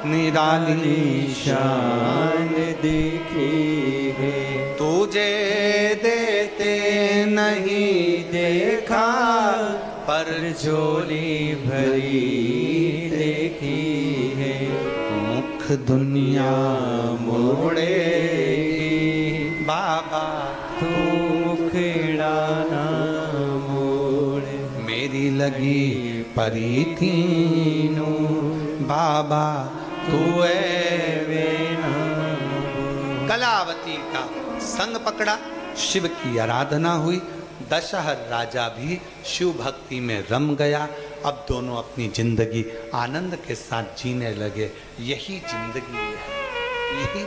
निराली शान देखी है। तुझे देते नहीं देखा, पर झोली भरी देखी है। मुख दुनिया मोड़े बाबा, तू मुखड़ा ना मोड़े। मेरी लगी परी तीनू बाबा, तू कलावती का संग पकड़ा, शिव की आराधना हुई। दशहर राजा भी शिव भक्ति में रम गया। अब दोनों अपनी जिंदगी आनंद के साथ जीने लगे। यही जिंदगी है, यही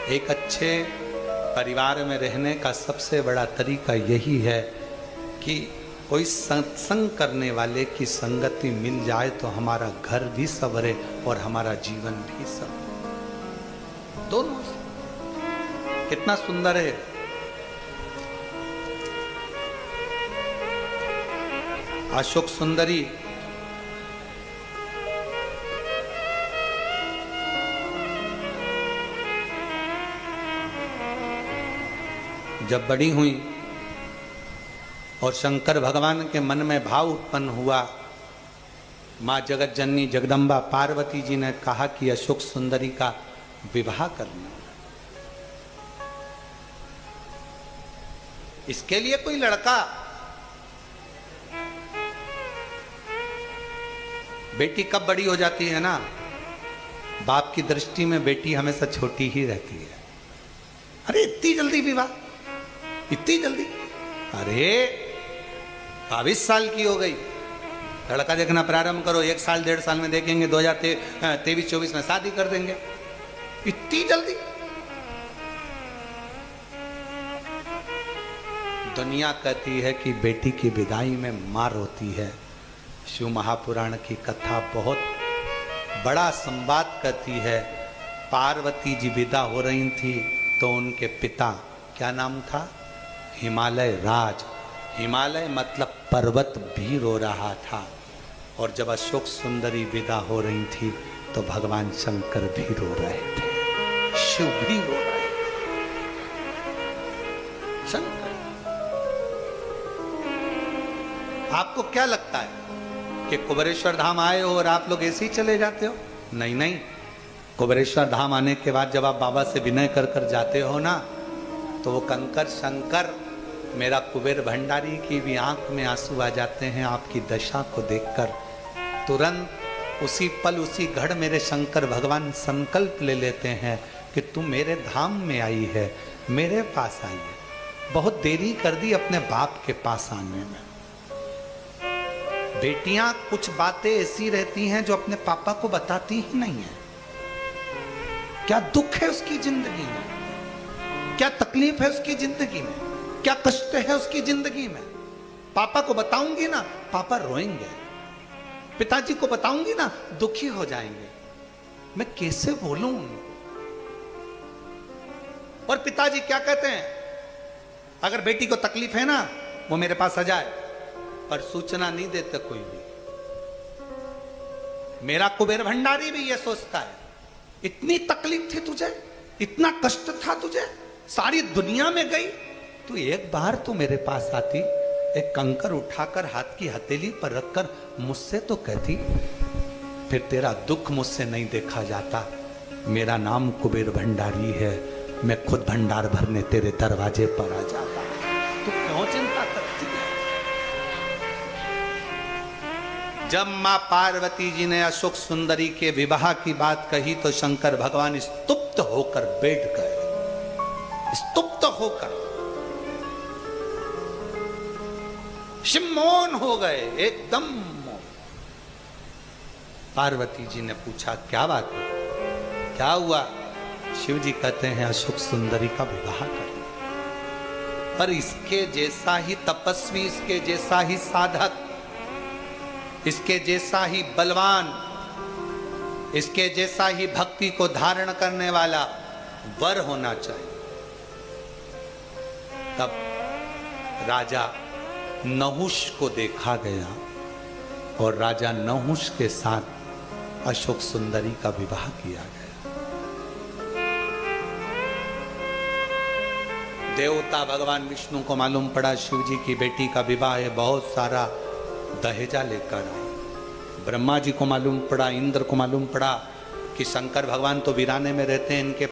एक अच्छे परिवार में रहने का सबसे बड़ा तरीका यही है कि कोई सत्संग करने वाले की संगति मिल जाए तो हमारा घर भी संवरे और हमारा जीवन भी संवरे। दोनों कितना सुंदर है। अशोक सुंदरी जब बड़ी हुई और शंकर भगवान के मन में भाव उत्पन्न हुआ, माँ जगत जननी जगदम्बा पार्वती जी ने कहा कि अशोक सुंदरी का विवाह करना। इसके लिए कोई लड़का, बेटी कब बड़ी हो जाती है ना, बाप की दृष्टि में बेटी हमेशा छोटी ही रहती है। अरे इतनी जल्दी विवाह, इतनी जल्दी, अरे 22 साल की हो गई, लड़का देखना प्रारंभ करो, 1 साल 1.5 साल में देखेंगे, 2023-24 में शादी कर देंगे। इतनी जल्दी? दुनिया कहती है कि बेटी की विदाई में मार होती है। शिव महापुराण की कथा बहुत बड़ा संवाद करती है। पार्वती जी विदा हो रही थी तो उनके पिता, क्या नाम था, हिमालय राज, हिमालय मतलब पर्वत भी रो रहा था। और जब अशोक सुंदरी विदा हो रही थी तो भगवान शंकर भी रो रहे थे, शिव भी रो रहे थे। शंकर, आपको क्या लगता है कि कुबेरेश्वर धाम आए हो और आप लोग ऐसे ही चले जाते हो? नहीं नहीं, कुबेरेश्वर धाम आने के बाद जब आप बाबा से विनय कर कर जाते हो ना, तो वो कंकर शंकर, मेरा कुबेर भंडारी की भी आंख में आंसू आ जाते हैं आपकी दशा को देखकर। तुरंत उसी पल उसी घड़ मेरे शंकर भगवान संकल्प ले लेते हैं कि तू मेरे धाम में आई है, मेरे पास आई है। बहुत देरी कर दी अपने बाप के पास आने में। बेटियां कुछ बातें ऐसी रहती हैं जो अपने पापा को बताती ही नहीं है। क्या दुख है उसकी जिंदगी में, क्या तकलीफ है उसकी जिंदगी में, क्या कष्ट है उसकी जिंदगी में। पापा को बताऊंगी ना, पापा रोएंगे, पिताजी को बताऊंगी ना, दुखी हो जाएंगे। मैं कैसे बोलूं? और पिताजी क्या कहते हैं, अगर बेटी को तकलीफ है ना, वो मेरे पास आ जाए, पर सूचना नहीं देते कोई भी। मेरा कुबेर भंडारी भी ये सोचता है, इतनी तकलीफ थी तुझे, इतना कष्ट था तुझे, सारी दुनिया में गई, तू एक बार तो मेरे पास आती, एक कंकर उठाकर हाथ की हथेली पर रखकर मुझसे तो कहती, फिर तेरा दुख मुझसे नहीं देखा जाता। मेरा नाम कुबेर भंडारी है, मैं खुद भंडार भरने तेरे दरवाजे पर आ जाता। तू क्यों चिंता करती है? जब मां पार्वती जी ने अशोक सुंदरी के विवाह की बात कही तो शंकर भगवान स्तुप्त होकर बैठ गए, स्तुप्त होकर मौन हो गए, एकदम मौन। पार्वती जी ने पूछा, क्या बात है, क्या हुआ? शिव जी कहते हैं, अशोक सुंदरी का विवाह कर, पर इसके जैसा ही तपस्वी, इसके जैसा ही साधक, इसके जैसा ही बलवान, इसके जैसा ही भक्ति को धारण करने वाला वर होना चाहिए। तब राजा नहुष को देखा गया और राजा नहुष के साथ अशोक सुंदरी का विवाह किया गया। देवता भगवान विष्णु को मालूम पड़ा शिव जी की बेटी का विवाह है, बहुत सारा दहेजा लेकर आए। ब्रह्मा जी को मालूम पड़ा, इंद्र को मालूम पड़ा कि शंकर भगवान तो वीराने में रहते हैं, इनके